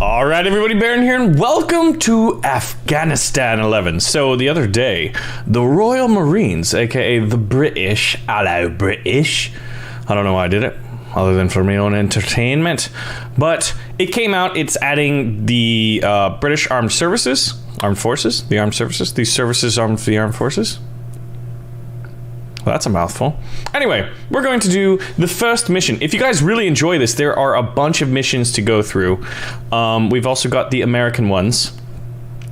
Alright everybody, Baron here, and welcome to Afghanistan 11. So the other day, the Royal Marines, aka the British, hello British, I don't know why I did it, other than for my own entertainment, but it came out, it's adding the British Armed Forces, the Services Armed the Armed Forces. Well, that's a mouthful. Anyway, we're going to do the first mission. If you guys really enjoy this, there are a bunch of missions to go through. We've also got the American ones.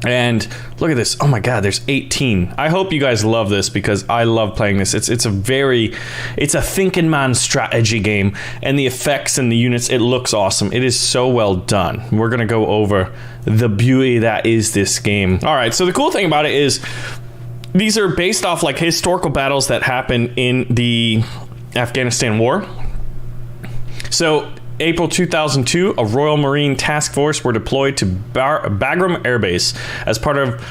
And look at this. Oh my god, there's 18. I hope you guys love this because I love playing this. It's a thinking man strategy game, and the effects and the units, it looks awesome. It is so well done. We're gonna go over the beauty that is this game. All right, so the cool thing about it is these are based off like historical battles that happened in the Afghanistan war. So April 2002, a Royal Marine task force were deployed to Bagram Air Base as part of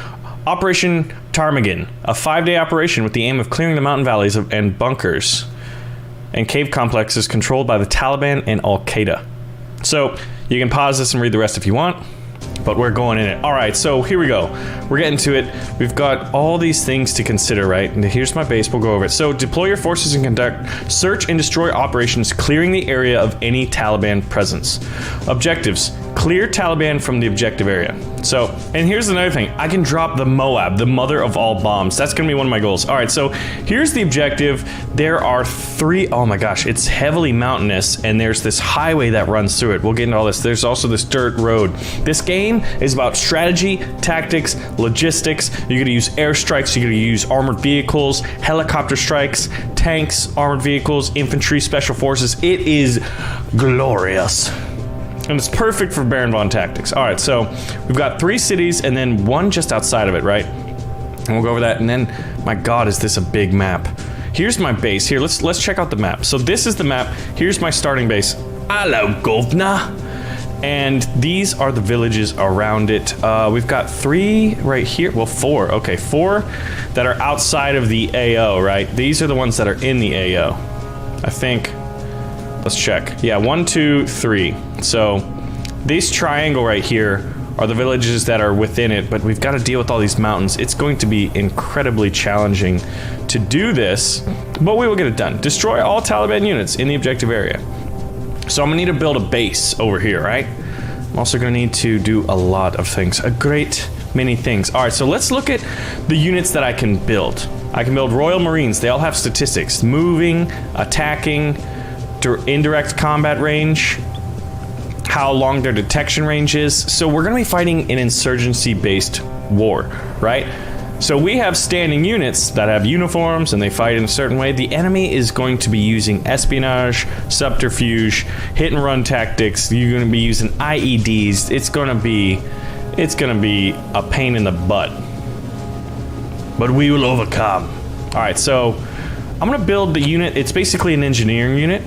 Operation Ptarmigan, a 5-day operation with the aim of clearing the mountain valleys and bunkers and cave complexes controlled by the Taliban and Al-Qaeda. So you can pause this and read the rest if you want, but we're going in it. All right, so here we go. We're getting to it. We've got all these things to consider, right? And here's my base. We'll go over it. So deploy your forces and conduct search and destroy operations, clearing the area of any Taliban presence. Objectives: clear Taliban from the objective area. So, and here's another thing. I can drop the Moab, the mother of all bombs. That's going to be one of my goals. All right, so here's the objective. There are 3, oh my gosh, it's heavily mountainous, and there's this highway that runs through it. We'll get into all this. There's also this dirt road. This game is about strategy, tactics, logistics. You're going to use airstrikes. You're going to use armored vehicles, helicopter strikes, tanks, armored vehicles, infantry, special forces. It is glorious. And it's perfect for Baron Von Tactics. All right, so we've got 3 cities and then 1 just outside of it, right? And we'll go over that. And then, my God, is this a big map? Here's my base. Here, let's check out the map. So this is the map. Here's my starting base. Hello, governor. And these are the villages around it. We've got 3 right here. Well, 4. Okay, 4 that are outside of the AO, right? These are the ones that are in the AO. I think. Let's check. Yeah, 1, 2, 3. So this triangle right here are the villages that are within it, but we've got to deal with all these mountains. It's going to be incredibly challenging to do this, but we will get it done. Destroy all Taliban units in the objective area. So I'm gonna need to build a base over here, right? I'm also gonna need to do a lot of things, a great many things. All right, so let's look at the units that I can build. I can build Royal Marines. They all have statistics: moving, attacking, indirect combat range, how long their detection range is. So we're gonna be fighting an insurgency-based war, right? So we have standing units that have uniforms and they fight in a certain way. The enemy is going to be using espionage, subterfuge, hit and run tactics. You're gonna be using IEDs. It's gonna be a pain in the butt, but we will overcome. All right, so I'm gonna build the unit. It's basically an engineering unit.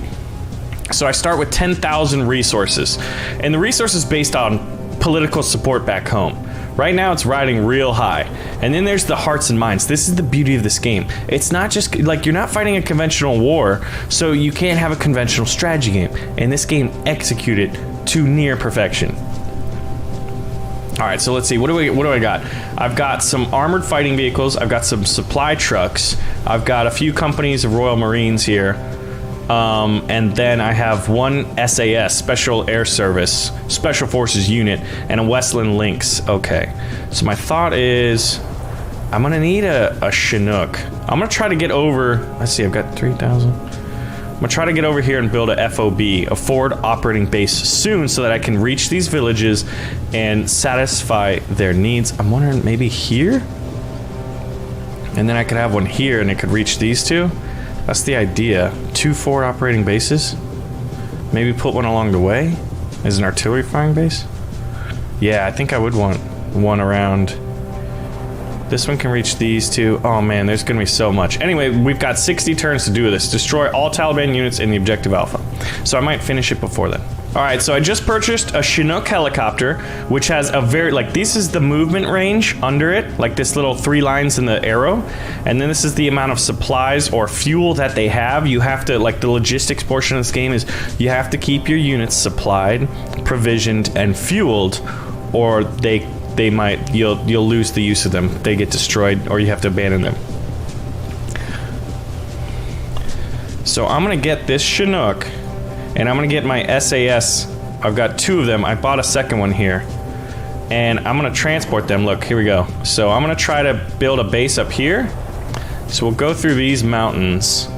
So I start with 10,000 resources, and the resources based on political support back home. Right now it's riding real high. And then there's the hearts and minds. This is the beauty of this game. It's not just like you're not fighting a conventional war, so you can't have a conventional strategy game. And this game executed to near perfection. All right, so let's see. What do I got? I've got some armored fighting vehicles. I've got some supply trucks. I've got a few companies of Royal Marines here. And then I have 1 SAS, Special Air Service, Special Forces unit, and a Westland Lynx. Okay, so my thought is I'm gonna need a Chinook. I'm gonna try to get over, let's see, I've got 3,000. I'm gonna try to get over here and build a FOB, a forward operating base, soon so that I can reach these villages and satisfy their needs. I'm wondering maybe here? And then I could have one here and it could reach these 2. That's the idea. 2 forward operating bases. Maybe put one along the way as an artillery firing base. Yeah, I think I would want one around. This one can reach these 2. Oh man, there's gonna be so much. Anyway, we've got 60 turns to do this. Destroy all Taliban units in the objective alpha. So I might finish it before then. Alright, so I just purchased a Chinook helicopter, which has a very, like, this is the movement range under it, like this little 3 lines in the arrow, and then this is the amount of supplies or fuel that they have. You have to, like, the logistics portion of this game is you have to keep your units supplied, provisioned, and fueled, or they might, you'll lose the use of them. They get destroyed, or you have to abandon them. So I'm gonna get this Chinook, and I'm gonna get my SAS. I've got 2 of them. I bought a second one here. And I'm gonna transport them. Look, here we go. So I'm gonna try to build a base up here. So we'll go through these mountains.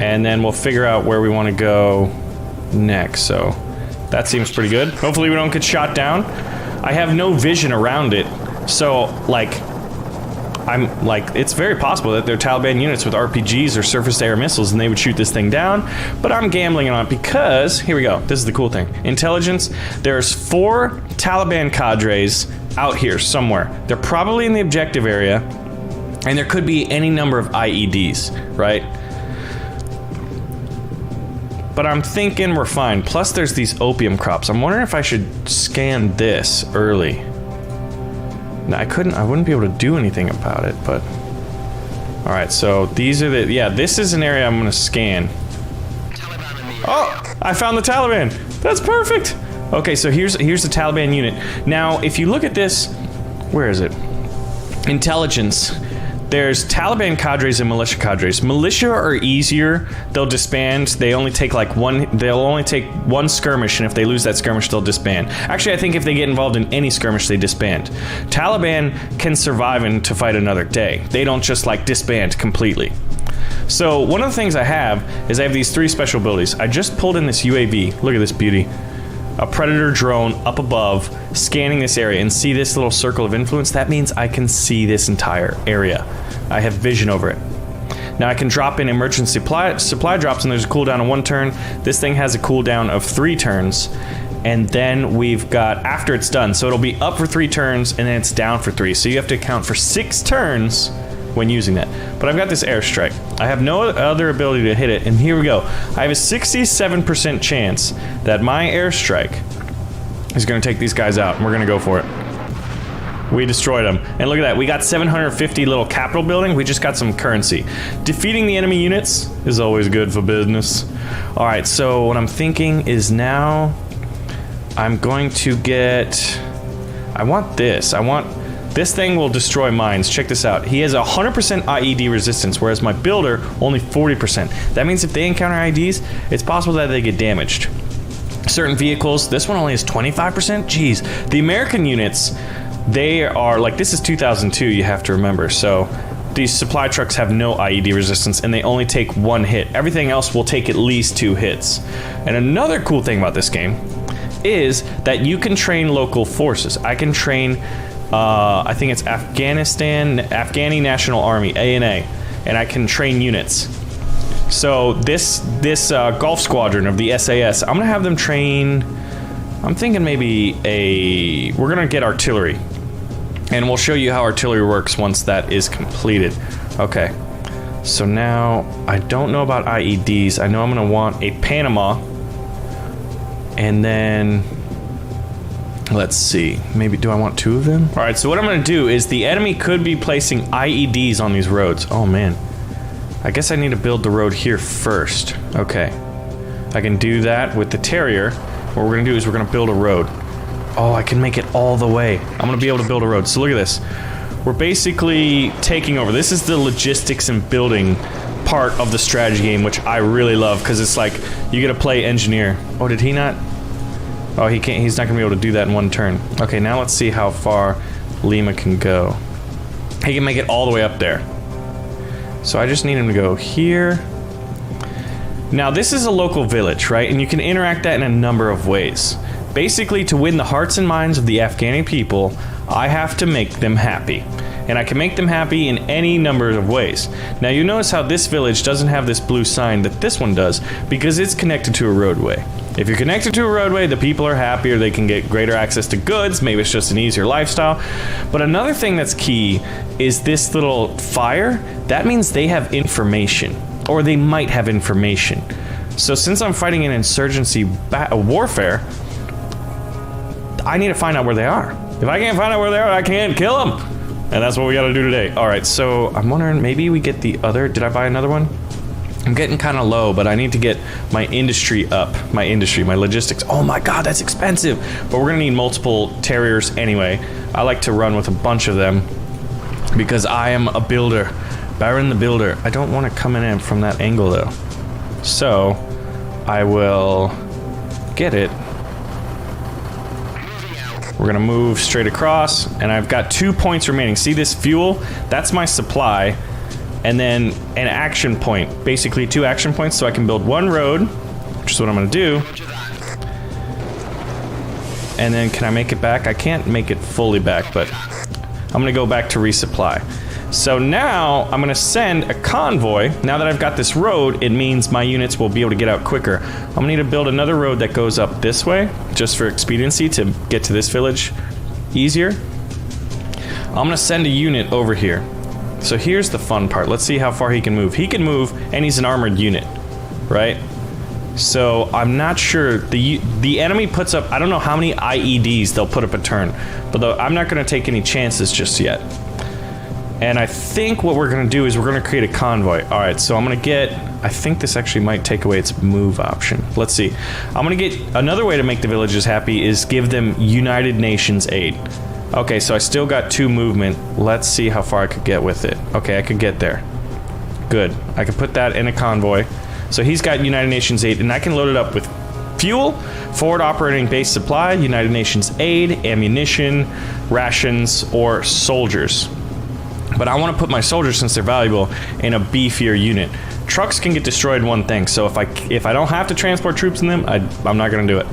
And then we'll figure out where we wanna go next. So that seems pretty good. Hopefully we don't get shot down. I have no vision around it. So, like, it's very possible that they're Taliban units with RPGs or surface-to-air missiles and they would shoot this thing down, but I'm gambling on it because, here we go, this is the cool thing. Intelligence, there's 4 Taliban cadres out here somewhere. They're probably in the objective area, and there could be any number of IEDs, right? But I'm thinking we're fine. Plus there's these opium crops. I'm wondering if I should scan this early. Now, I wouldn't be able to do anything about it, but... Alright, so these are the... Yeah, this is an area I'm gonna scan. Oh! I found the Taliban! That's perfect! Okay, so here's the Taliban unit. Now, if you look at this... Where is it? Intelligence. There's Taliban cadres and militia cadres. Militia are easier. They'll disband. They only take like they'll only take 1 skirmish, and if they lose that skirmish, they'll disband. Actually, I think if they get involved in any skirmish, they disband. Taliban can survive and to fight another day. They don't just like disband completely. So one of the things I have is I have these 3 special abilities. I just pulled in this UAV. Look at this beauty. A Predator drone up above, scanning this area, and see this little circle of influence? That means I can see this entire area. I have vision over it. Now I can drop in emergency supply drops, and there's a cooldown of 1 turn. This thing has a cooldown of 3 turns. And then we've got, after it's done, so it'll be up for 3 turns, and then it's down for 3. So you have to account for 6 turns when using that. But I've got this airstrike. I have no other ability to hit it, and here we go. I have a 67% chance that my airstrike is gonna take these guys out, and we're gonna go for it. We destroyed them. And look at that, we got 750 little capital building, we just got some currency. Defeating the enemy units is always good for business. Alright, so what I'm thinking is now I'm going to get... I want this. This thing will destroy mines. Check this out. He has 100% IED resistance, whereas my builder, only 40%. That means if they encounter IEDs, it's possible that they get damaged. Certain vehicles, this one only has 25%? Jeez. The American units, they are, like, this is 2002, you have to remember, so these supply trucks have no IED resistance, and they only take 1 hit. Everything else will take at least 2 hits. And another cool thing about this game is that you can train local forces. I can train... I think it's Afghani National Army, ANA, and I can train units. So this Gulf Squadron of the SAS, I'm gonna have them train, I'm thinking maybe we're gonna get artillery. And we'll show you how artillery works once that is completed. Okay, so now, I don't know about IEDs. I know I'm gonna want a Panama, and then... Let's see, maybe do I want 2 of them? Alright, so what I'm gonna do is the enemy could be placing IEDs on these roads. Oh man. I guess I need to build the road here first. Okay. I can do that with the Terrier. What we're gonna do is we're gonna build a road. Oh, I can make it all the way. I'm gonna be able to build a road. So look at this. We're basically taking over. This is the logistics and building part of the strategy game, which I really love, because it's like, you get to play engineer. Oh, did he not? Oh, he can't, he's not gonna be able to do that in 1 turn. Okay, now let's see how far Lima can go. He can make it all the way up there. So I just need him to go here. Now this is a local village, right? And you can interact that in a number of ways. Basically, to win the hearts and minds of the Afghani people, I have to make them happy. And I can make them happy in any number of ways. Now you notice how this village doesn't have this blue sign that this one does, because it's connected to a roadway. If you're connected to a roadway, the people are happier, they can get greater access to goods, maybe it's just an easier lifestyle. But another thing that's key is this little fire. That means they have information, or they might have information. So since I'm fighting an insurgency warfare, I need to find out where they are. If I can't find out where they are, I can't kill them. And that's what we gotta do today. All right, so I'm wondering, maybe we get the other, did I buy another one? I'm getting kind of low, but I need to get my industry up. My logistics. Oh my God, that's expensive. But we're gonna need multiple terriers anyway. I like to run with a bunch of them because I am a builder. Baron the Builder. I don't want to come in from that angle though. So I will get it. We're gonna move straight across, and I've got 2 points remaining. See this fuel? That's my supply. And then an action point. Basically 2 action points so I can build 1 road, which is what I'm gonna do. And then can I make it back? I can't make it fully back, but I'm gonna go back to resupply. So now I'm gonna send a convoy. Now that I've got this road, it means my units will be able to get out quicker. I'm gonna need to build another road that goes up this way, just for expediency to get to this village easier. I'm gonna send a unit over here. So here's the fun part. Let's see how far he can move. He can move, and he's an armored unit, right? So I'm not sure. The enemy puts up, I don't know how many IEDs they'll put up a turn, but I'm not gonna take any chances just yet. And I think what we're gonna do is we're gonna create a convoy. All right, so I'm gonna get, I think this actually might take away its move option. Let's see. I'm gonna get, another way to make the villages happy is give them United Nations aid. Okay, so I still got 2 movement. Let's see how far I could get with it. Okay, I could get there. Good. I can put that in a convoy. So he's got United Nations aid, and I can load it up with fuel, forward operating base supply, United Nations aid, ammunition, rations, or soldiers. But I want to put my soldiers, since they're valuable, in a beefier unit. Trucks can get destroyed one thing, so if I don't have to transport troops in them, I'm not going to do it.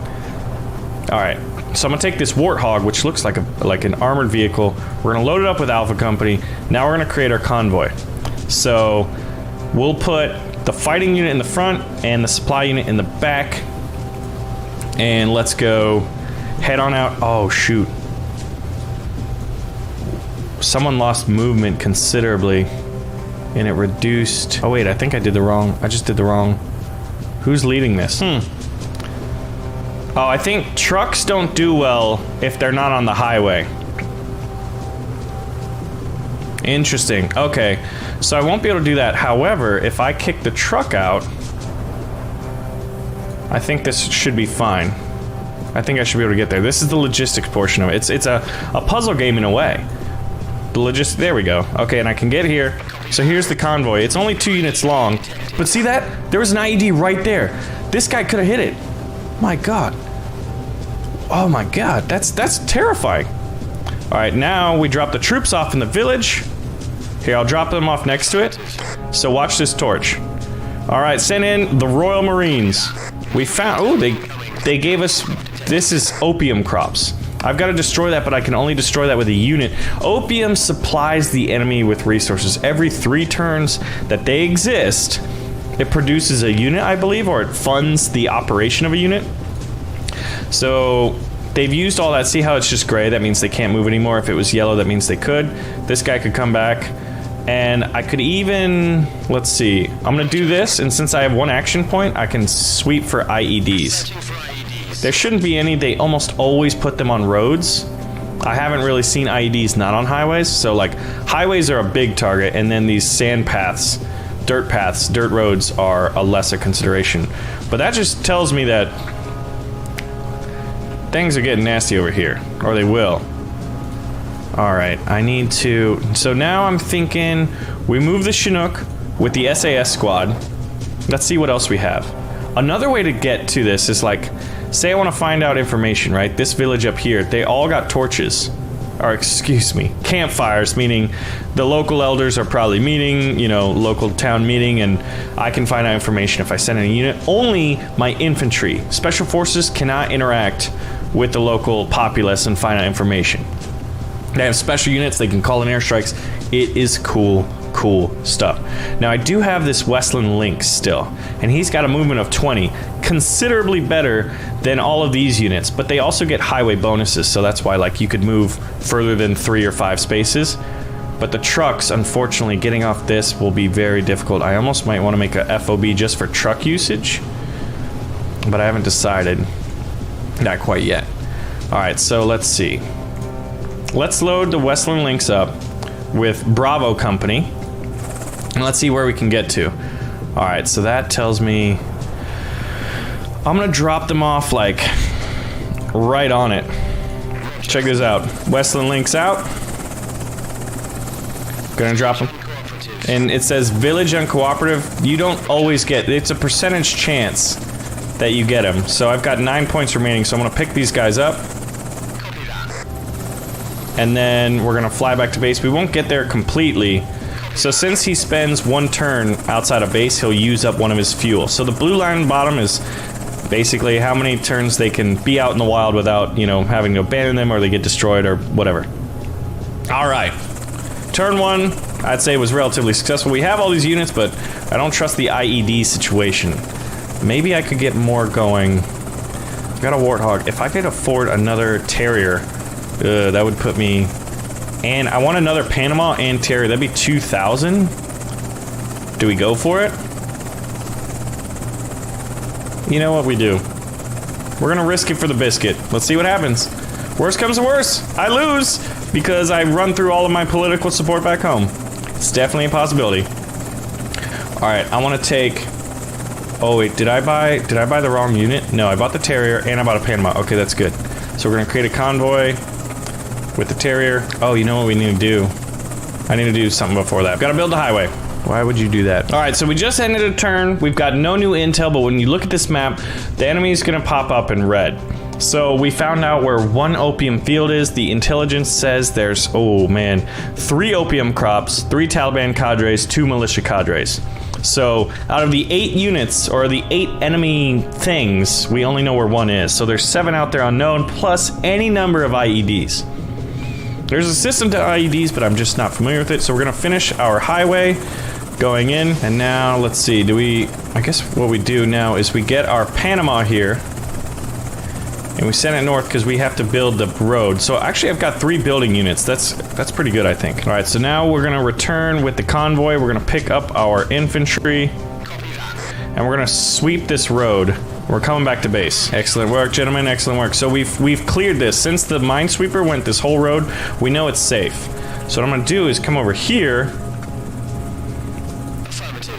All right, so I'm going to take this Warthog, which looks like an armored vehicle. We're going to load it up with Alpha Company. Now we're going to create our convoy. So we'll put the fighting unit in the front and the supply unit in the back. And let's go head on out. Oh, shoot. Someone lost movement considerably, and it reduced. Oh wait, I think I did the wrong. I just did the wrong. Who's leading this? Oh, I think trucks don't do well if they're not on the highway. Interesting. Okay, so I won't be able to do that. However, if I kick the truck out, I think this should be fine. I think I should be able to get there. This is the logistics portion of it. It's a puzzle game in a way. There we go. Okay, and I can get here. So here's the convoy. It's only 2 units long, but see that? There was an IED right there. This guy could have hit it. My God. Oh my God, that's terrifying. All right, now we drop the troops off in the village. Here, I'll drop them off next to it. So watch this torch. All right, send in the Royal Marines. We found, oh, they gave us, this is opium crops. I've got to destroy that, but I can only destroy that with a unit. Opium supplies the enemy with resources. Every 3 turns that they exist, it produces a unit, I believe, or it funds the operation of a unit. So they've used all that. See how it's just gray? That means they can't move anymore. If it was yellow, that means they could. This guy could come back. And I could even, let's see. I'm going to do this, and since I have 1 action point, I can sweep for IEDs. There shouldn't be any. They almost always put them on roads. I haven't really seen IEDs not on highways. So like highways are a big target, and then these sand paths, dirt roads are a lesser consideration. But that just tells me that things are getting nasty over here, or they will. All right, I need to, so now I'm thinking we move the Chinook with the SAS squad. Let's see what else we have. Another way to get to this is like, say I want to find out information, right? This village up here, they all got torches. Or excuse me, campfires, meaning the local elders are probably meeting, you know, local town meeting, and I can find out information if I send in a unit. Only my infantry. Special forces cannot interact with the local populace and find out information. They have special units, they can call in airstrikes. It is cool stuff. Now I do have this Westland Lynx still, and he's got a movement of 20, considerably better than all of these units, but they also get highway bonuses, so that's why like you could move further than 3 or 5 spaces. But the trucks, unfortunately, getting off this will be very difficult. I almost might want to make a FOB just for truck usage, but I haven't decided. Not quite yet. Alright, so let's see. Let's load the Westland Lynx up with Bravo Company. And let's see where we can get to. Alright, so that tells me I'm gonna drop them off like right on it. Check this out. Westland Lynx out. Gonna drop them. And it says village uncooperative. You don't always get, it's a percentage chance that you get them. So I've got 9 points remaining, so I'm gonna pick these guys up. And then we're gonna fly back to base. We won't get there completely. So since he spends 1 turn outside of base, he'll use up one of his fuel. So the blue line on the bottom is basically how many turns they can be out in the wild without, you know, having to abandon them or they get destroyed or whatever. Alright. Turn 1, I'd say was relatively successful. We have all these units, but I don't trust the IED situation. Maybe I could get more going. I've got a Warthog. If I could afford another Terrier, that would put me... And I want another Panama and Terrier. That'd be 2,000. Do we go for it? You know what we do. We're gonna risk it for the biscuit. Let's see what happens. Worst comes to worst, I lose because I run through all of my political support back home. It's definitely a possibility. All right, I want to take. Oh wait, did I buy the wrong unit? No, I bought the Terrier and I bought a Panama. Okay, that's good. So we're gonna create a convoy with the Terrier. Oh, you know what we need to do? I need to do something before that. I've got to build a highway. Why would you do that? All right, so we just ended a turn. We've got no new intel, but when you look at this map, the enemy is gonna pop up in red. So we found out where 1 opium field is. The intelligence says there's, oh man, 3 opium crops, 3 Taliban cadres, 2 militia cadres. So out of the 8 units, or the 8 enemy things, we only know where 1 is. So there's 7 out there unknown, plus any number of IEDs. There's a system to IEDs, but I'm just not familiar with it. So we're gonna finish our highway going in. And now, let's see, I guess what we do now is we get our Panama here. And we send it north because we have to build the road. So actually I've got 3 building units. That's pretty good, I think. All right, so now we're gonna return with the convoy. We're gonna pick up our infantry. And we're gonna sweep this road. We're coming back to base. Excellent work, gentlemen, excellent work. So we've cleared this. Since the minesweeper went this whole road, we know it's safe. So what I'm gonna do is come over here.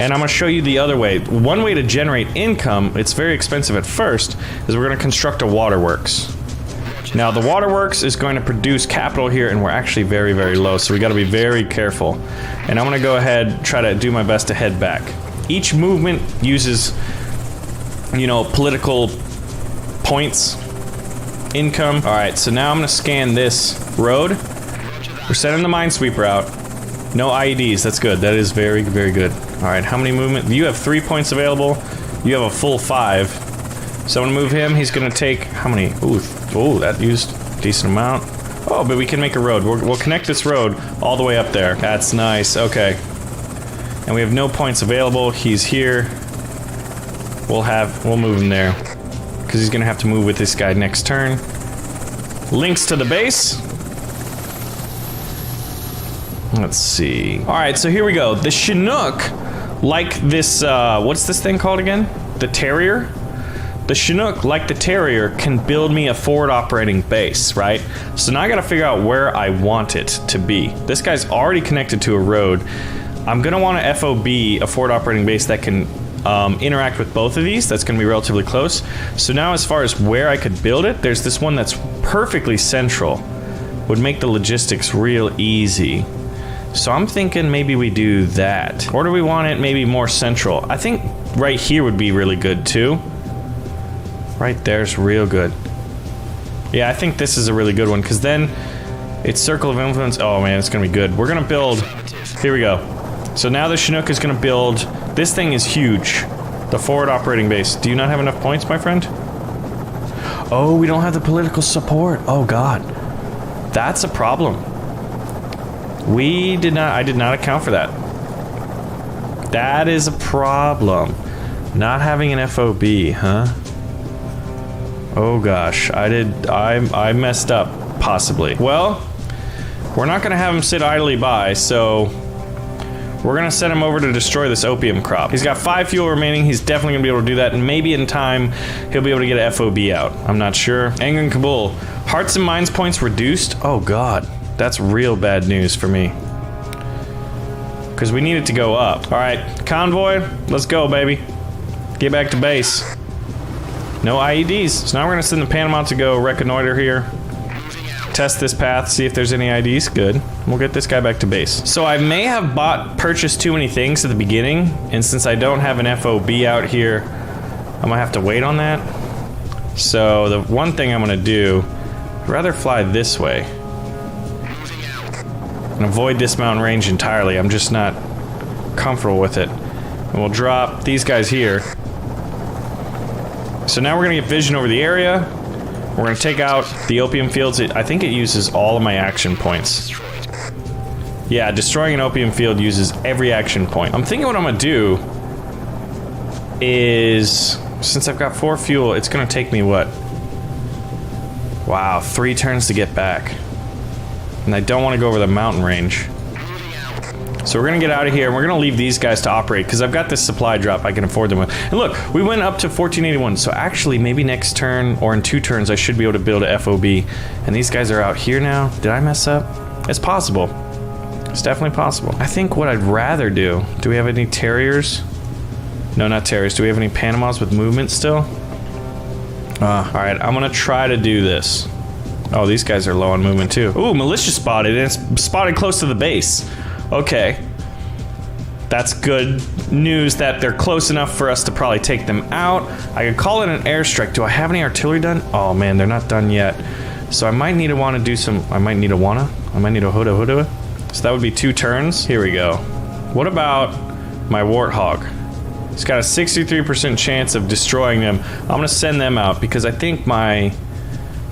And I'm gonna show you the other way. One way to generate income, it's very expensive at first, is we're gonna construct a waterworks. Now the waterworks is going to produce capital here, and we're actually very, very low, so we gotta be very careful. And I'm gonna go ahead, try to do my best to head back. Each movement uses, you know, political points, income. All right, so now I'm gonna scan this road. We're sending the minesweeper out. No IEDs, that's good. That is very, very good. All right, how many movement? You have 3 points available. You have a full 5. So I'm gonna move him. He's gonna take, how many? Ooh, that used a decent amount. Oh, but we can make a road. We'll connect this road all the way up there. That's nice, okay. And we have no points available. He's here. We'll move him there. Because he's gonna have to move with this guy next turn. Links to the base. Let's see. All right, so here we go. The Chinook, like this, what's this thing called again? The Terrier? The Chinook, like the Terrier, can build me a forward operating base, right? So now I gotta figure out where I want it to be. This guy's already connected to a road. I'm gonna want a FOB, a forward operating base that can interact with both of these. That's gonna be relatively close. So now as far as where I could build it, there's this one that's perfectly central. Would make the logistics real easy. So I'm thinking maybe we do that. Or do we want it maybe more central? I think right here would be really good too. Right there's real good. Yeah, I think this is a really good one because then it's circle of influence. Oh man, it's gonna be good. We're gonna build, here we go. So now the Chinook is gonna build, this thing is huge. The forward operating base. Do you not have enough points, my friend? Oh, we don't have the political support. Oh God, that's a problem. I did not account for that. That is a problem. Not having an FOB, huh? Oh gosh, I messed up, possibly. Well, we're not gonna have him sit idly by, so We're gonna send him over to destroy this opium crop. He's got 5 fuel remaining. He's definitely gonna be able to do that, and maybe in time, he'll be able to get an FOB out. I'm not sure. Angren Kabul. Hearts and minds points reduced? Oh god. That's real bad news for me. Because we need it to go up. Alright, convoy, let's go, baby. Get back to base. No IEDs. So now we're gonna send the Panama to go reconnoiter here. Test this path, see if there's any IDs. Good. We'll get this guy back to base. So I may have purchased too many things at the beginning, and since I don't have an FOB out here, I'm gonna have to wait on that. So the one thing I'm gonna do, I'd rather fly this way. And avoid this mountain range entirely. I'm just not comfortable with it. And we'll drop these guys here. So now we're gonna get vision over the area. We're gonna take out the opium fields. I think it uses all of my action points. Yeah, destroying an opium field uses every action point. I'm thinking what I'm gonna do is, since I've got 4 fuel, it's gonna take me what? Wow, 3 turns to get back. And I don't want to go over the mountain range. So we're gonna get out of here, and we're gonna leave these guys to operate, because I've got this supply drop I can afford them with. And look, we went up to 1481, so actually maybe next turn, or in 2 turns, I should be able to build a FOB. And these guys are out here now. Did I mess up? It's possible. It's definitely possible. I think what I'd rather do we have any terriers? No, not terriers. Do we have any Panamas with movement still? Alright, I'm gonna try to do this. Oh, these guys are low on movement too. Ooh, militia spotted, and it's spotted close to the base. Okay. That's good news that they're close enough for us to probably take them out. I could call it an airstrike. Do I have any artillery done? Oh man, they're not done yet. So I might need to want to do some, I might need a huda. So that would be 2 turns. Here we go. What about my Warthog? It's got a 63% chance of destroying them. I'm gonna send them out because I think my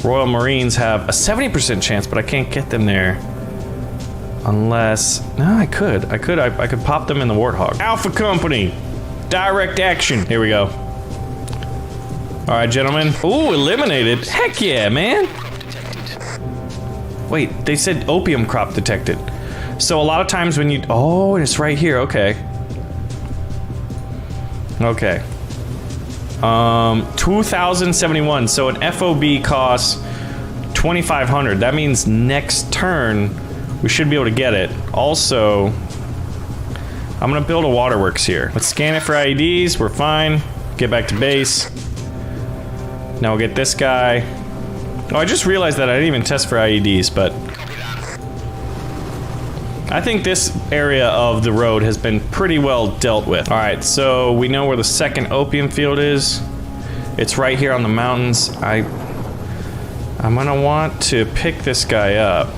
Royal Marines have a 70% chance, but I can't get them there. Unless, no, I could pop them in the Warthog. Alpha Company, direct action. Here we go. All right, gentlemen. Ooh, eliminated. Heck yeah, man. Wait, they said opium crop detected. So a lot of times when you, oh, it's right here. Okay. Okay. 2071. So an FOB costs 2,500. That means next turn we should be able to get it. Also, I'm gonna build a waterworks here. Let's scan it for IEDs. We're fine. Get back to base. Now we'll get this guy. Oh, I just realized that I didn't even test for IEDs, but I think this area of the road has been pretty well dealt with. All right, so we know where the second opium field is. It's right here on the mountains. I'm gonna want to pick this guy up.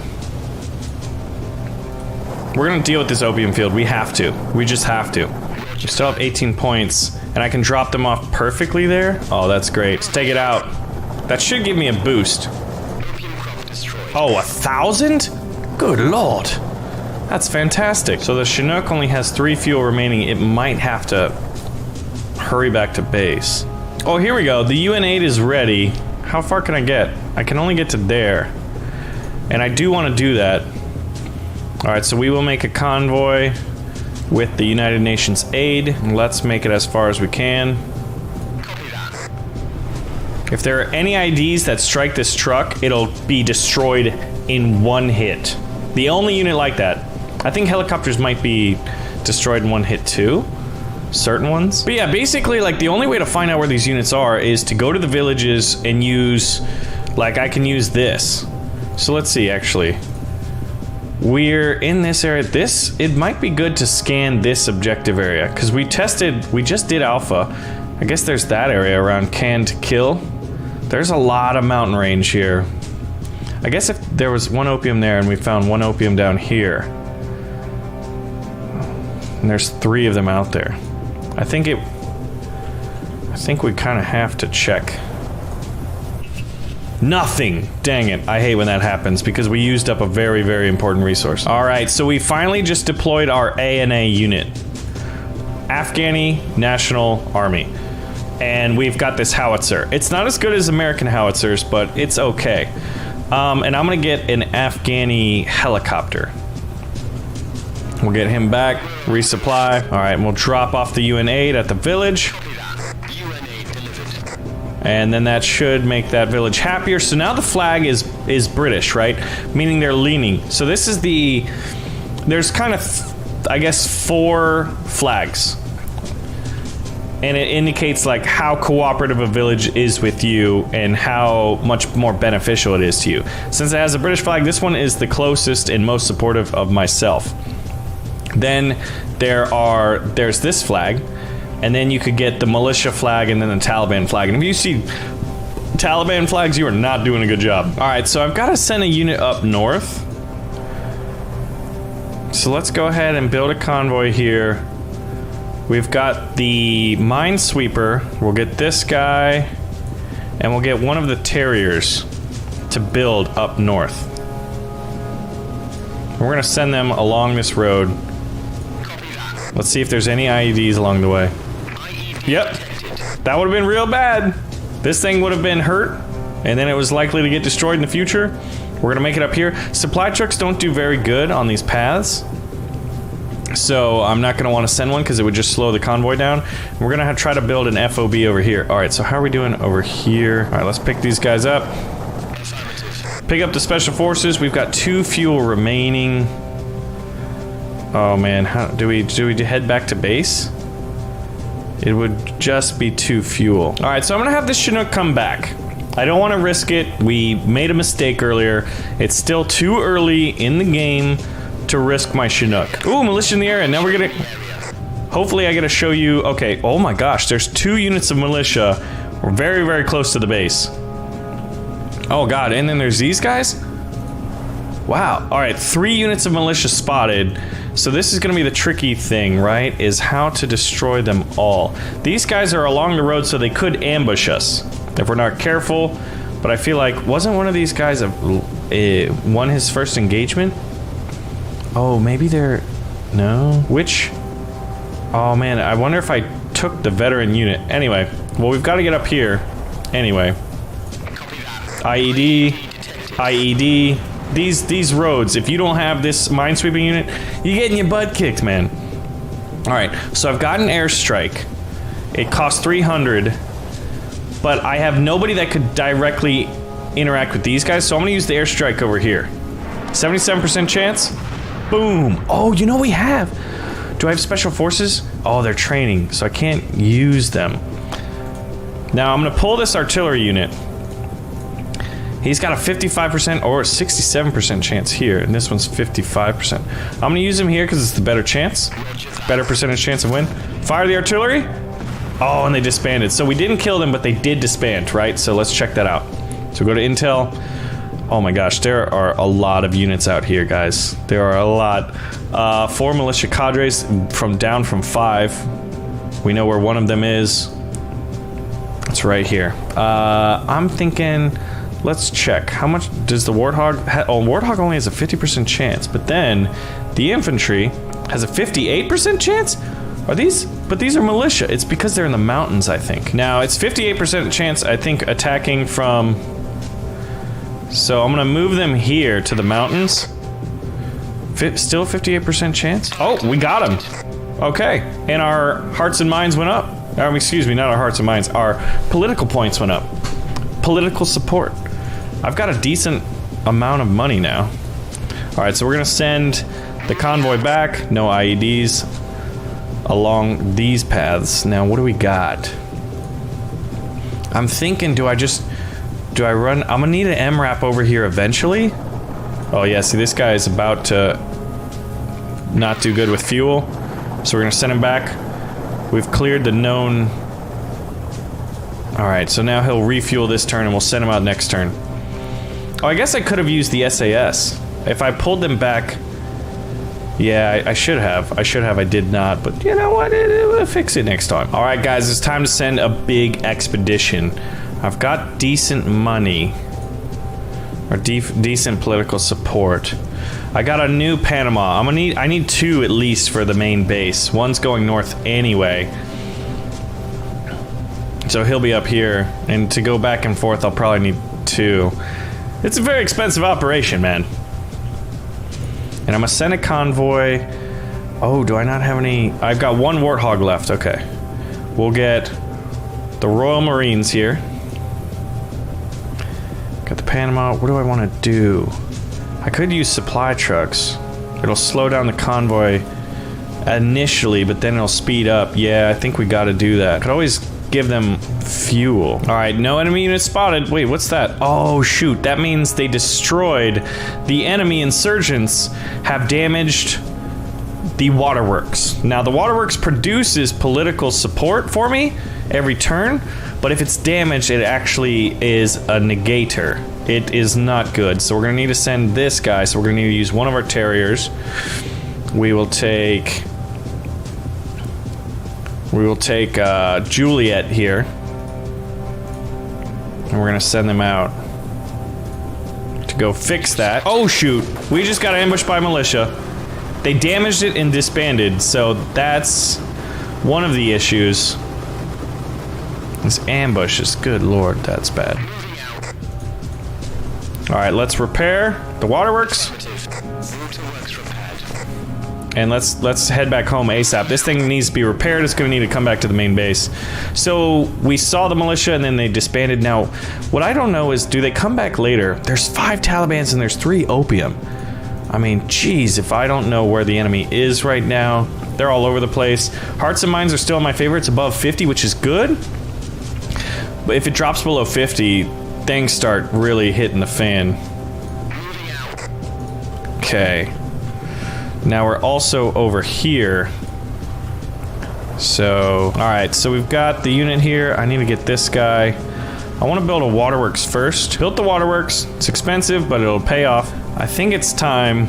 We're gonna deal with this opium field. We have to. We just have to. We still have 18 points, and I can drop them off perfectly there. Oh, that's great. Let's take it out. That should give me a boost. Oh, 1,000? Good lord. That's fantastic. So the Chinook only has 3 fuel remaining. It might have to hurry back to base. Oh, here we go. The UN-8 is ready. How far can I get? I can only get to there. And I do want to do that. Alright, so we will make a convoy with the United Nations aid. Let's make it as far as we can. If there are any IDs that strike this truck, it'll be destroyed in 1 hit. The only unit like that. I think helicopters might be destroyed in 1 hit too. Certain ones. But yeah, basically, like, the only way to find out where these units are is to go to the villages and use, like, I can use this. So let's see, actually. We're in this area. It might be good to scan this objective area, because we just did Alpha. I guess there's that area around Can to Kill. There's a lot of mountain range here. I guess if there was 1 opium there and we found 1 opium down here, and there's 3 of them out there, I think we kind of have to check. Nothing! Dang it, I hate when that happens because we used up a very, very important resource. Alright, so we finally just deployed our ANA unit. Afghani National Army. And we've got this howitzer. It's not as good as American howitzers, but it's okay. And I'm gonna get an Afghani helicopter. We'll get him back, resupply. All right, and we'll drop off the UN-8 at the village. And then that should make that village happier. So now the flag is British, right? Meaning they're leaning. So this is the... There's kind of, I guess, 4 flags. And it indicates like how cooperative a village is with you and how much more beneficial it is to you. Since it has a British flag, this one is the closest and most supportive of myself. Then there's this flag, and then you could get the militia flag and then the Taliban flag. And if you see Taliban flags, you are not doing a good job. All right, so I've got to send a unit up north. So let's go ahead and build a convoy here. We've got the minesweeper. We'll get this guy, and we'll get one of the terriers to build up north. We're gonna send them along this road. Let's see if there's any IEDs along the way. Yep, that would have been real bad. This thing would have been hurt, and then it was likely to get destroyed in the future. We're gonna make it up here. Supply trucks don't do very good on these paths. So I'm not going to want to send one because it would just slow the convoy down. We're going to try to build an FOB over here. All right, so how are we doing over here? All right, let's pick these guys up. Pick up the special forces. We've got 2 fuel remaining. Oh man, how do we head back to base? It would just be 2 fuel. All right, so I'm going to have this Chinook come back. I don't want to risk it. We made a mistake earlier. It's still too early in the game to risk my Chinook. Ooh, militia in the area. Now we're gonna... Hopefully I gotta show you... Okay, oh my gosh, there's 2 units of militia. We're very, very close to the base. Oh god, and then there's these guys? Wow. Alright, 3 units of militia spotted. So this is gonna be the tricky thing, right? Is how to destroy them all. These guys are along the road, so they could ambush us if we're not careful. But I feel like... Wasn't one of these guys won his first engagement? Oh, maybe they're... No? Which? Oh man, I wonder if I took the veteran unit. Anyway, well we've got to get up here. Anyway. IED. IED. These roads, if you don't have this minesweeping unit, you're getting your butt kicked, man. Alright, so I've got an airstrike. It costs 300. But I have nobody that could directly interact with these guys, so I'm going to use the airstrike over here. 77% chance. Boom! Oh, you know we have! Do I have special forces? Oh, they're training, so I can't use them. Now, I'm gonna pull this artillery unit. He's got a 55% or a 67% chance here, and this one's 55%. I'm gonna use him here because it's the better chance. Better percentage chance of win. Fire the artillery! Oh, and they disbanded. So we didn't kill them, but they did disband, right? So let's check that out. So go to Intel. Oh my gosh, there are a lot of units out here, guys. There are a lot. 4 militia cadres down from 5. We know where one of them is. It's right here. I'm thinking, let's check. How much does the Warthog... Warthog only has a 50% chance, but then the infantry has a 58% chance? Are these... But these are militia. It's because they're in the mountains, I think. Now, it's 58% chance, I think, attacking from... So I'm gonna move them here to the mountains. Still 58% chance? Oh, we got him. Okay, and our hearts and minds went up. Excuse me, not our hearts and minds. Our political points went up. Political support. I've got a decent amount of money now. All right, so we're gonna send the convoy back. No IEDs along these paths. Now, what do we got? I'm thinking, do I run? I'm gonna need an MRAP over here eventually. Oh yeah, see this guy is about to not do good with fuel. So we're gonna send him back. We've cleared the known... Alright, so now he'll refuel this turn and we'll send him out next turn. Oh, I guess I could have used the SAS. If I pulled them back... Yeah, I should have. I did not, but you know what? We'll fix it next time. Alright guys, it's time to send a big expedition. I've got decent money, or decent political support. I got a new Panama. I need 2 at least for the main base. One's going north anyway. So he'll be up here, and to go back and forth I'll probably need 2. It's a very expensive operation, man. And I'm gonna send a convoy Oh, do I not have any? I've got one Warthog left. Okay. We'll get the Royal Marines here. Got the Panama. What do I want to do? I could use supply trucks. It'll slow down the convoy initially, but then it'll speed up. Yeah, I think we got to do that. Could always give them fuel. All right, no enemy units spotted. Wait, what's that? Oh, shoot. That means they destroyed the enemy insurgents, have damaged the waterworks. Now, the waterworks produces political support for me every turn, but if it's damaged, it actually is a negator. It is not good. So we're gonna need to send this guy. So we're gonna need to use one of our terriers. We will take Juliet here, and we're gonna send them out to go fix that. Oh shoot, we just got ambushed by militia. They damaged it and disbanded, so that's one of the issues. This ambush is, good lord, that's bad. Alright, let's repair the waterworks. And let's head back home ASAP. This thing needs to be repaired. It's gonna need to come back to the main base. So we saw the militia and then they disbanded. Now, what I don't know is, do they come back later? There's 5 Talibans and there's 3 opium. I mean, geez, if I don't know where the enemy is right now. They're all over the place. Hearts and Minds are still my favorites, above 50, which is good. But if it drops below 50, things start really hitting the fan. Okay. Now we're also over here. So, alright, so we've got the unit here. I need to get this guy. I want to build a waterworks first. Built the waterworks. It's expensive, but it'll pay off. I think it's time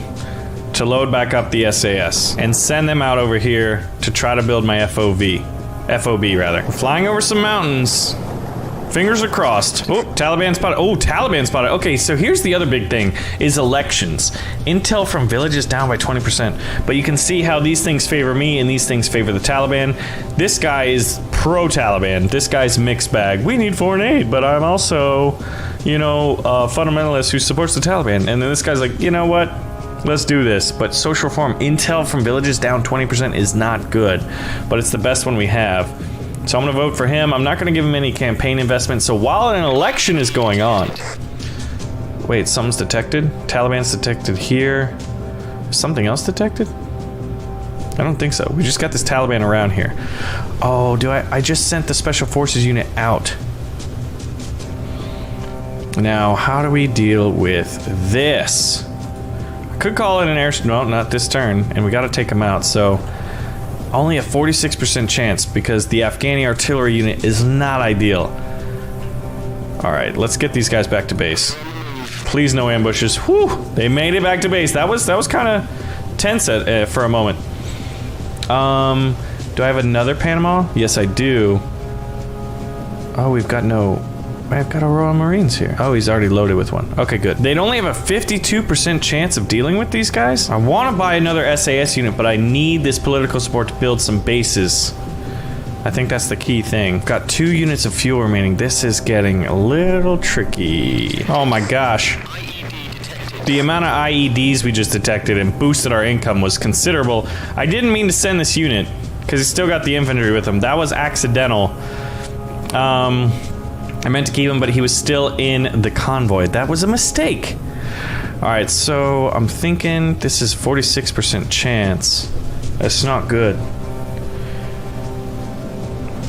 to load back up the SAS and send them out over here to try to build my FOB rather. We're flying over some mountains. Fingers are crossed. Oh, Taliban spotted. Oh, Taliban spotted. Okay, so here's the other big thing, is elections. Intel from villages down by 20%. But you can see how these things favor me and these things favor the Taliban. This guy is pro-Taliban. This guy's mixed bag. We need foreign aid, but I'm also, you know, a fundamentalist who supports the Taliban. And then this guy's like, you know what? Let's do this. But social reform, Intel from villages down 20% is not good. But it's the best one we have. So I'm going to vote for him. I'm not going to give him any campaign investment. So while an election is going on... Wait, something's detected? Taliban's detected here. Is something else detected? I don't think so. We just got this Taliban around here. Oh, I just sent the Special Forces unit out. Now, how do we deal with this? I could call it an air... No, not this turn. And we got to take them out, so... Only a 46% chance because the Afghani artillery unit is not ideal. Alright, let's get these guys back to base. Please no ambushes. Whew! They made it back to base. That was kind of tense for a moment. Do I have another Panama? Yes, I do. Oh, we've got no... I've got a Royal Marines here. Oh, he's already loaded with one. Okay, good. They'd only have a 52% chance of dealing with these guys. I want to buy another SAS unit, but I need this political support to build some bases. I think that's the key thing. Got 2 units of fuel remaining. This is getting a little tricky. Oh my gosh. The amount of IEDs we just detected and boosted our income was considerable. I didn't mean to send this unit, because he still got the infantry with him. That was accidental. I meant to keep him, but he was still in the convoy. That was a mistake. Alright, so I'm thinking this is 46% chance. That's not good.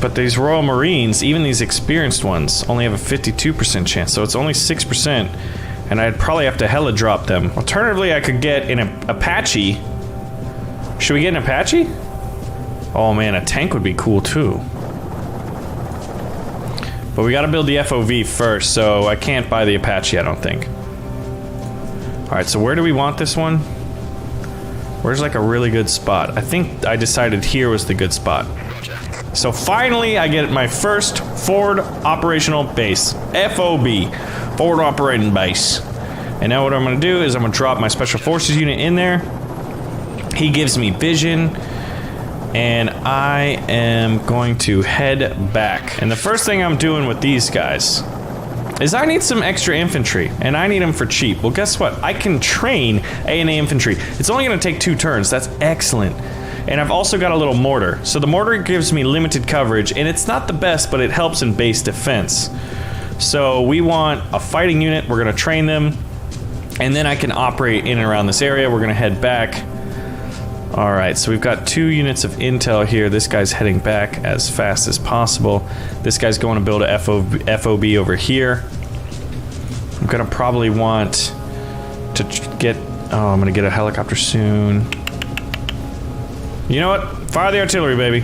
But these Royal Marines, even these experienced ones, only have a 52% chance, so it's only 6%. And I'd probably have to hella drop them. Alternatively, I could get an Apache. Should we get an Apache? Oh man, a tank would be cool too. But we gotta build the FOV first, so I can't buy the Apache, I don't think. Alright, so where do we want this one? Where's like a really good spot? I think I decided here was the good spot. So finally, I get my first forward operational base. FOB. Forward operating base. And now what I'm gonna do is I'm gonna drop my Special Forces unit in there. He gives me vision. And I am going to head back. And the first thing I'm doing with these guys is I need some extra infantry, and I need them for cheap. Well, guess what? I can train A&A infantry. It's only going to take 2 turns. That's excellent. And I've also got a little mortar. So the mortar gives me limited coverage, and it's not the best, but it helps in base defense. So we want a fighting unit. We're gonna train them, and then I can operate in and around this area. We're gonna head back. All right, so we've got 2 units of intel here. This guy's heading back as fast as possible. This guy's going to build a FOB over here. I'm gonna probably want to get, oh, I'm gonna get a helicopter soon. You know what? Fire the artillery, baby.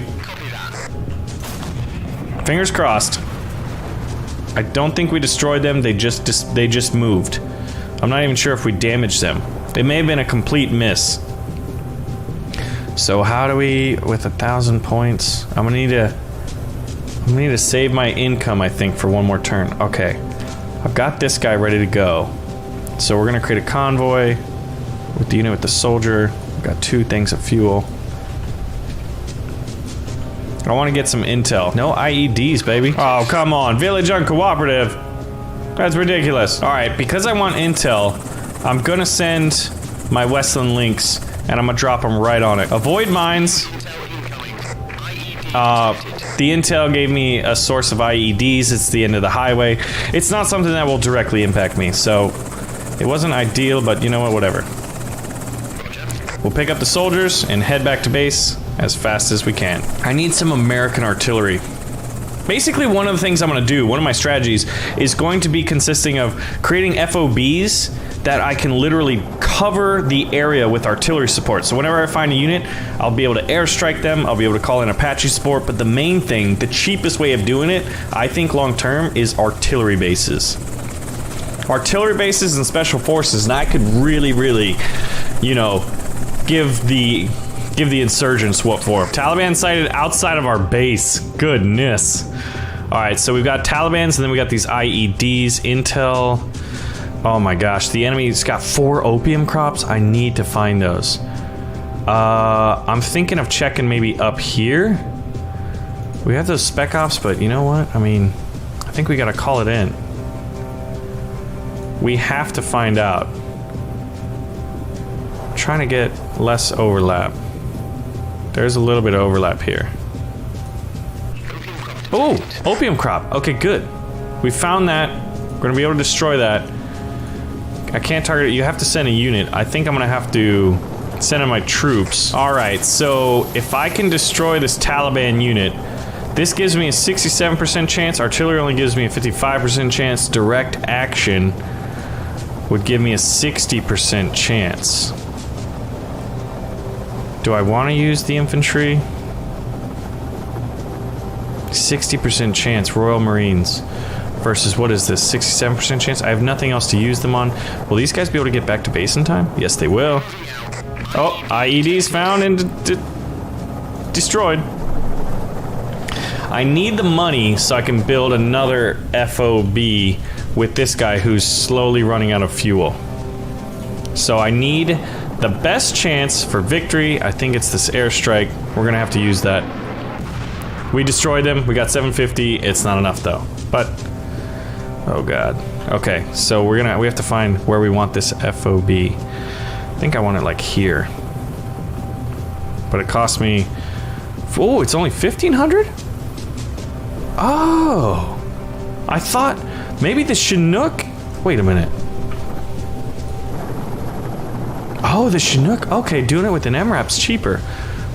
Fingers crossed. I don't think we destroyed them. They just moved. I'm not even sure if we damaged them. It may have been a complete miss. So how do we, with 1,000 points? I'm gonna need to save my income, I think, for one more turn. Okay, I've got this guy ready to go. So we're gonna create a convoy with the unit with the soldier. We've got 2 things of fuel. I want to get some intel. No IEDs, baby. Oh, come on. Village uncooperative. That's ridiculous. All right, because I want intel, I'm gonna send my Westland links, and I'm gonna drop them right on it. Avoid mines. The intel gave me a source of IEDs. It's the end of the highway. It's not something that will directly impact me, so it wasn't ideal, but you know what, whatever. We'll pick up the soldiers and head back to base as fast as we can. I need some American artillery. Basically, one of the things I'm gonna do, one of my strategies, is going to be consisting of creating FOBs that I can literally cover the area with artillery support. So whenever I find a unit, I'll be able to airstrike them, I'll be able to call in Apache support, but the main thing, the cheapest way of doing it, I think long term, is artillery bases. Artillery bases and special forces, and I could really, you know, give the insurgents what for. Taliban sighted outside of our base. Goodness. Alright, so we've got Talibans, and then we got these IEDs, intel. Oh my gosh, the enemy's got 4 opium crops. I need to find those. I'm thinking of checking maybe up here. We have those spec ops, but you know what? I mean, I think we gotta call it in. We have to find out. I'm trying to get less overlap. There's a little bit of overlap here. Oh, opium crop. Okay, good. We found that. We're gonna be able to destroy that. I can't target it. You have to send a unit. I think I'm gonna have to send in my troops. All right, so if I can destroy this Taliban unit, this gives me a 67% chance. Artillery only gives me a 55% chance. Direct action would give me a 60% chance. Do I want to use the infantry? 60% chance, Royal Marines. Versus, what is this, 67% chance? I have nothing else to use them on. Will these guys be able to get back to base in time? Yes, they will. Oh, IEDs found and destroyed. I need the money so I can build another FOB with this guy who's slowly running out of fuel. So I need the best chance for victory. I think it's this airstrike. We're gonna have to use that. We destroyed them. We got 750. It's not enough though. But oh god. Okay, so we have to find where we want this FOB. I think I want it like here. But it cost me. Oh, it's only 1,500? Oh, I thought maybe the Chinook. Wait a minute. Oh, the Chinook. Okay, doing it with an MRAP's cheaper.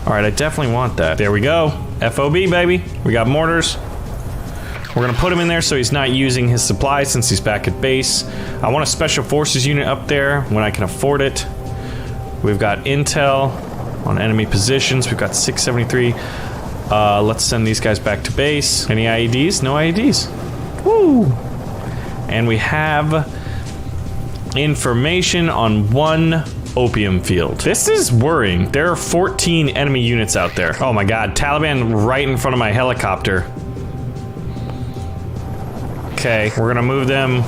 All right, I definitely want that. There we go. FOB, baby. We got mortars. We're gonna put him in there so he's not using his supplies since he's back at base. I want a special forces unit up there when I can afford it. We've got intel on enemy positions. We've got 673. Let's send these guys back to base. Any IEDs? No IEDs. Woo! And we have information on 1 opium field. This is worrying. There are 14 enemy units out there. Oh my god, Taliban right in front of my helicopter. Okay, we're gonna move them.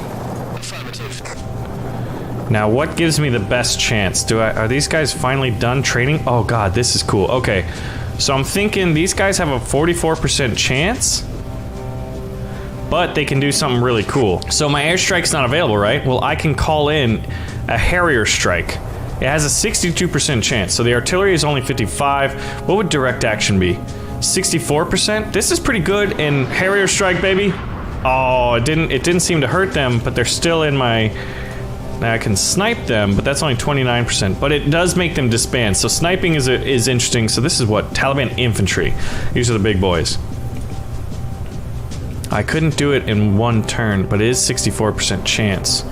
Now, what gives me the best chance? Are these guys finally done training? Oh god, this is cool. Okay, so I'm thinking these guys have a 44% chance, but they can do something really cool. So my airstrike's not available, right? Well, I can call in a Harrier strike. It has a 62% chance, so the artillery is only 55. What would direct action be? 64%? This is pretty good in Harrier strike, baby. Oh, it didn't seem to hurt them, but they're still in my... Now I can snipe them, but that's only 29%. But it does make them disband, so sniping is interesting. So this is what? Taliban infantry. These are the big boys. I couldn't do it in one turn, but it is 64% chance.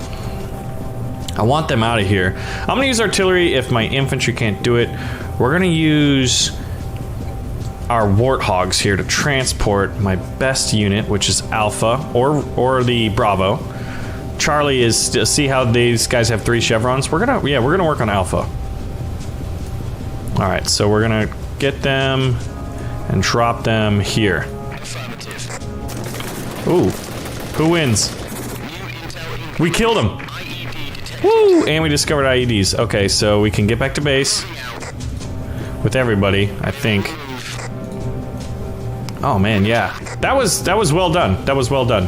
I want them out of here. I'm gonna use artillery if my infantry can't do it. We're gonna use our warthogs here to transport my best unit, which is Alpha or the Bravo. Charlie is to see how these guys have 3 chevrons. We're gonna work on Alpha. All right, so we're gonna get them and drop them here. Ooh, who wins? We killed him. Woo! And we discovered IEDs. Okay, so we can get back to base with everybody, I think. Oh man, yeah. That was well done. That was well done.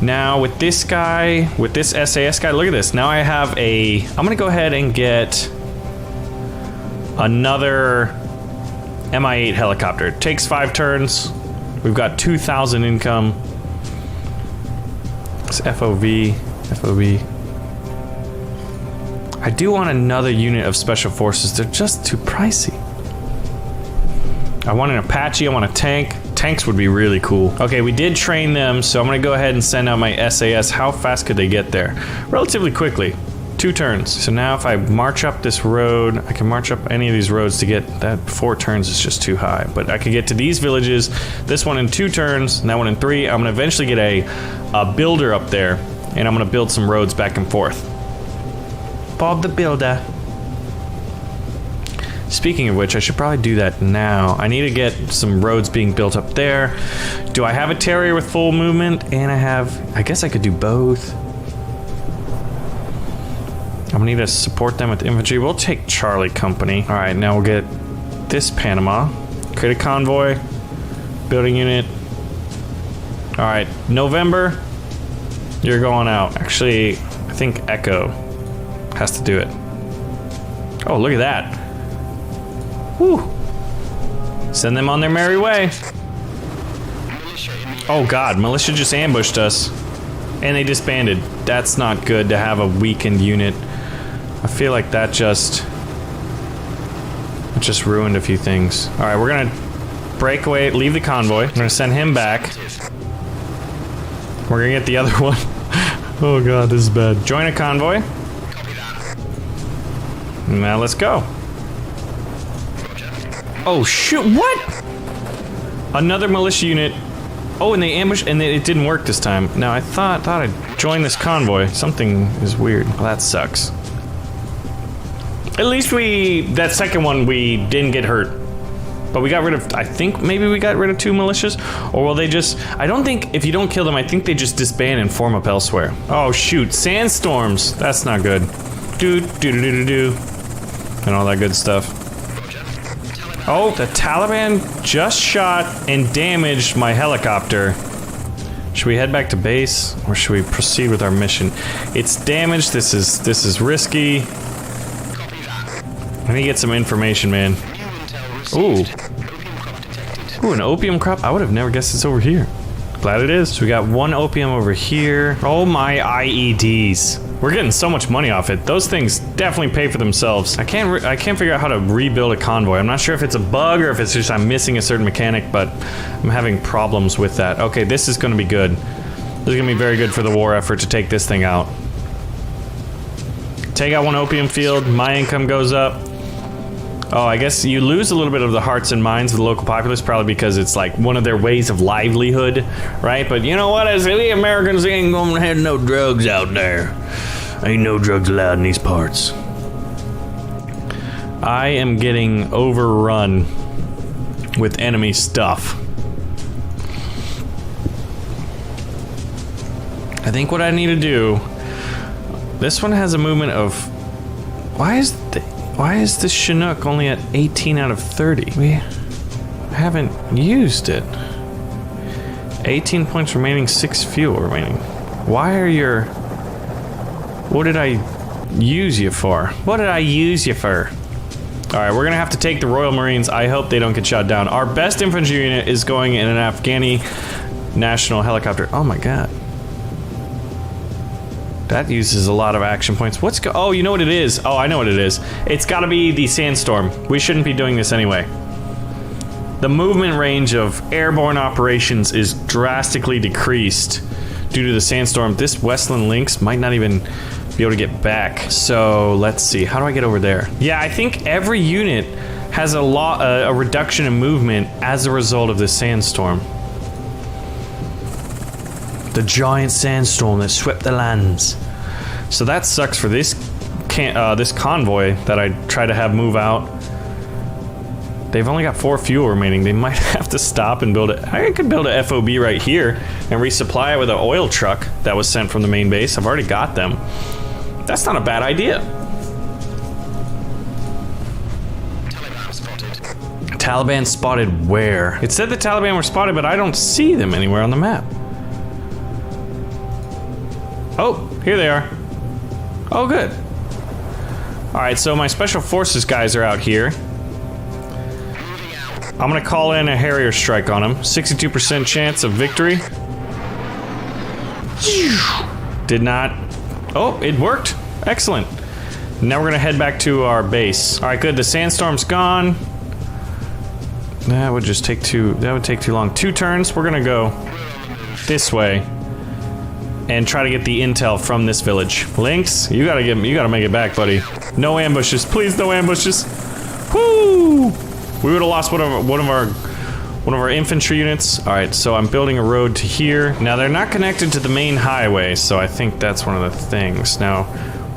Now with this guy, with this SAS guy, look at this. Now I have a... I'm gonna go ahead and get another Mi-8 helicopter. It takes 5 turns. We've got 2,000 income. It's FOV. I do want another unit of special forces. They're just too pricey. I want an Apache, I want a tank. Tanks would be really cool. Okay, we did train them, so I'm gonna go ahead and send out my SAS. How fast could they get there? Relatively quickly. 2 turns. So now if I march up this road, I can march up any of these roads to get that. 4 turns is just too high. But I could get to these villages, this one in 2 turns, and that one in 3. I'm gonna eventually get a builder up there, and I'm gonna build some roads back and forth. Bob the Builder. Speaking of which, I should probably do that now. I need to get some roads being built up there. Do I have a Terrier with full movement? And I guess I could do both. I'm gonna need to support them with infantry. We'll take Charlie Company. All right, now we'll get this Panama. Create a convoy. Building unit. All right, November. You're going out. Actually, I think Echo has to do it. Oh, look at that. Whew. Send them on their merry way. Oh god, militia just ambushed us. And they disbanded. That's not good to have a weakened unit. I feel like that just ruined a few things. Alright, we're gonna break away, leave the convoy. I'm gonna send him back. We're gonna get the other one. Oh god, this is bad. Join a convoy. Now let's go. Oh shoot, what? Another militia unit. Oh, and they ambushed, and it didn't work this time. Now I thought I'd join this convoy. Something is weird. Well, that sucks. At least that second one, we didn't get hurt. But we got rid of, I think maybe we got rid of 2 militias? Or will they just, I don't think, if you don't kill them, I think they just disband and form up elsewhere. Oh shoot, sandstorms. That's not good. Do. And all that good stuff. Oh, the Taliban just shot and damaged my helicopter. Should we head back to base, or should we proceed with our mission? It's damaged. This is risky. I need to get some information, man. Ooh, an opium crop. I would have never guessed it's over here. Glad it is. So we got 1 opium over here. Oh my IEDs. We're getting so much money off it. Those things definitely pay for themselves. I can't figure out how to rebuild a convoy. I'm not sure if it's a bug or if it's just I'm missing a certain mechanic, but I'm having problems with that. Okay, this is gonna be good. This is gonna be very good for the war effort to take this thing out. Take out 1 opium field, my income goes up. Oh, I guess you lose a little bit of the hearts and minds of the local populace, probably because it's like one of their ways of livelihood, right? But you know what? As the Americans ain't gonna have no drugs out there. Ain't no drugs allowed in these parts. I am getting overrun with enemy stuff. I think what I need to do... This one has a movement of... Why is this Chinook only at 18 out of 30? We haven't used it. 18 points remaining, 6 fuel remaining. Why are your... What did I... use you for? What did I use you for? Alright, we're gonna have to take the Royal Marines. I hope they don't get shot down. Our best infantry unit is going in an Afghani national helicopter. Oh my god. That uses a lot of action points. Oh, you know what it is? Oh, I know what it is. It's gotta be the Sandstorm. We shouldn't be doing this anyway. The movement range of airborne operations is drastically decreased due to the Sandstorm. This Westland Lynx might not even be able to get back. So let's see. How do I get over there? Yeah, I think every unit has a reduction in movement as a result of this Sandstorm. The giant sandstorm that swept the lands. So that sucks for this this convoy that I try to have move out. They've only got 4 fuel remaining. They might have to stop and build it. I could build a FOB right here and resupply it with an oil truck that was sent from the main base. I've already got them. That's not a bad idea. Taliban spotted where? It said the Taliban were spotted, but I don't see them anywhere on the map. Oh, here they are. Oh, good. Alright, so my special forces guys are out here. I'm gonna call in a Harrier strike on them. 62% chance of victory. Did not. Oh, it worked. Excellent. Now we're gonna head back to our base. Alright, good. The sandstorm's gone. That would just take too long. 2 turns. We're gonna go this way and try to get the intel from this village. Lynx, you gotta make it back, buddy. No ambushes, please, no ambushes. Whoo! We would have lost one of our infantry units. All right, so I'm building a road to here. Now they're not connected to the main highway, so I think that's one of the things. Now,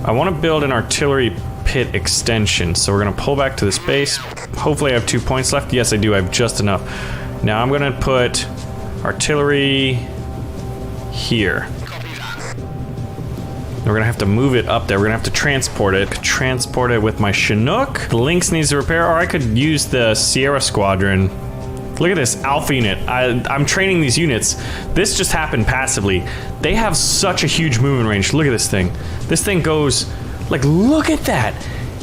I want to build an artillery pit extension, so we're gonna pull back to this base. Hopefully, I have 2 points left. Yes, I do. I have just enough. Now I'm gonna put artillery here. We're gonna have to move it up there. We're gonna have to transport it. Transport it with my Chinook. The Lynx needs to repair, or I could use the Sierra Squadron. Look at this Alpha unit. I'm training these units. This just happened passively. They have such a huge movement range. Look at this thing. This thing goes, like, look at that.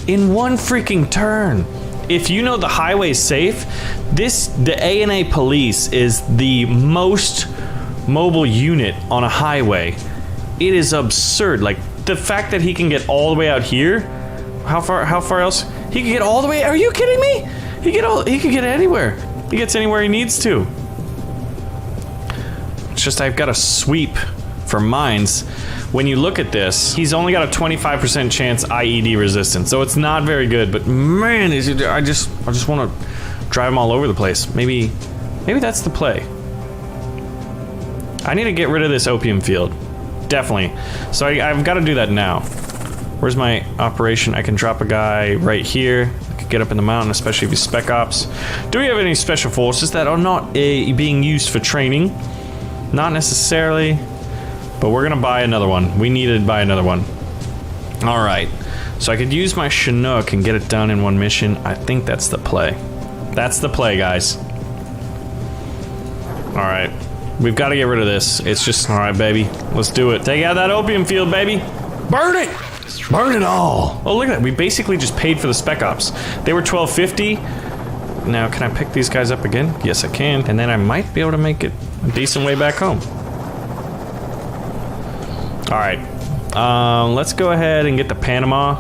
In one freaking turn. If you know the highway's safe, the ANA police is the most mobile unit on a highway. It is absurd. Like, the fact that he can get all the way out here. How far else? He can get all the way. Are you kidding me? He could get anywhere. He gets anywhere he needs to. It's just I've got to sweep for mines. When you look at this, he's only got a 25% chance IED resistance, so it's not very good. But man, I just want to drive him all over the place. Maybe that's the play. I need to get rid of this opium field. Definitely. So I've got to do that now. Where's my operation? I can drop a guy right here. I could get up in the mountain, especially if he's spec ops. Do we have any special forces that are not being used for training? Not necessarily, but we're gonna buy another one. We need to buy another one. All right. So I could use my Chinook and get it done in one mission. I think that's the play. That's the play, guys. All right. We've got to get rid of this. It's just, all right, baby. Let's do it. Take out that opium field, baby. Burn it. Burn it all. Oh, look at that. We basically just paid for the spec ops. They were $12.50. Now, can I pick these guys up again? Yes, I can. And then I might be able to make it a decent way back home. All right. Let's go ahead and get the Panama.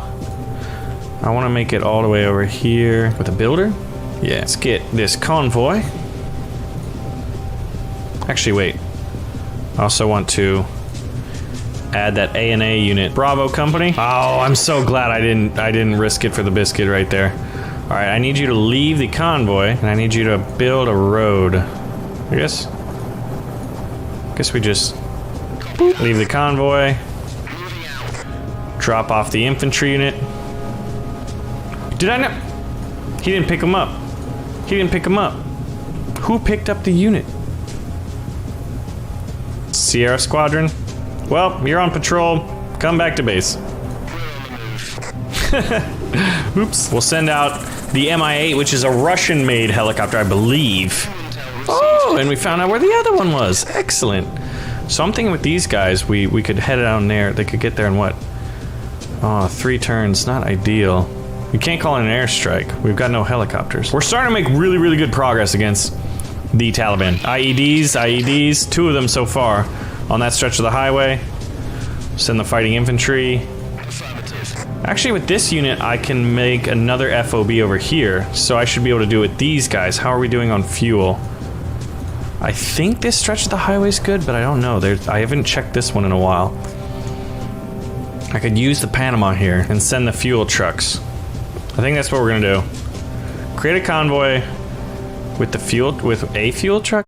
I want to make it all the way over here with a builder. Yeah, let's get this convoy. Actually, wait. I also want to add that ANA unit. Bravo company. Oh, I'm so glad I didn't risk it for the biscuit right there. All right, I need you to leave the convoy, and I need you to build a road. I guess we just leave the convoy. Drop off the infantry unit. Did I not? He didn't pick him up. He didn't pick him up. Who picked up the unit? Sierra Squadron. Well, you're on patrol. Come back to base. Oops. We'll send out the Mi-8, which is a Russian-made helicopter, I believe. Oh, and we found out where the other one was. Excellent. So I'm thinking with these guys, we could head down there. They could get there in what? Oh, 3 turns, not ideal. We can't call in an airstrike. We've got no helicopters. We're starting to make really, really good progress against the Taliban. IEDs, 2 of them so far on that stretch of the highway. Send the fighting infantry. Actually, with this unit, I can make another FOB over here, so I should be able to do it with these guys. How are we doing on fuel? I think this stretch of the highway is good, but I don't know. I haven't checked this one in a while. I could use the Panama here and send the fuel trucks. I think that's what we're gonna do. Create a convoy with a fuel truck.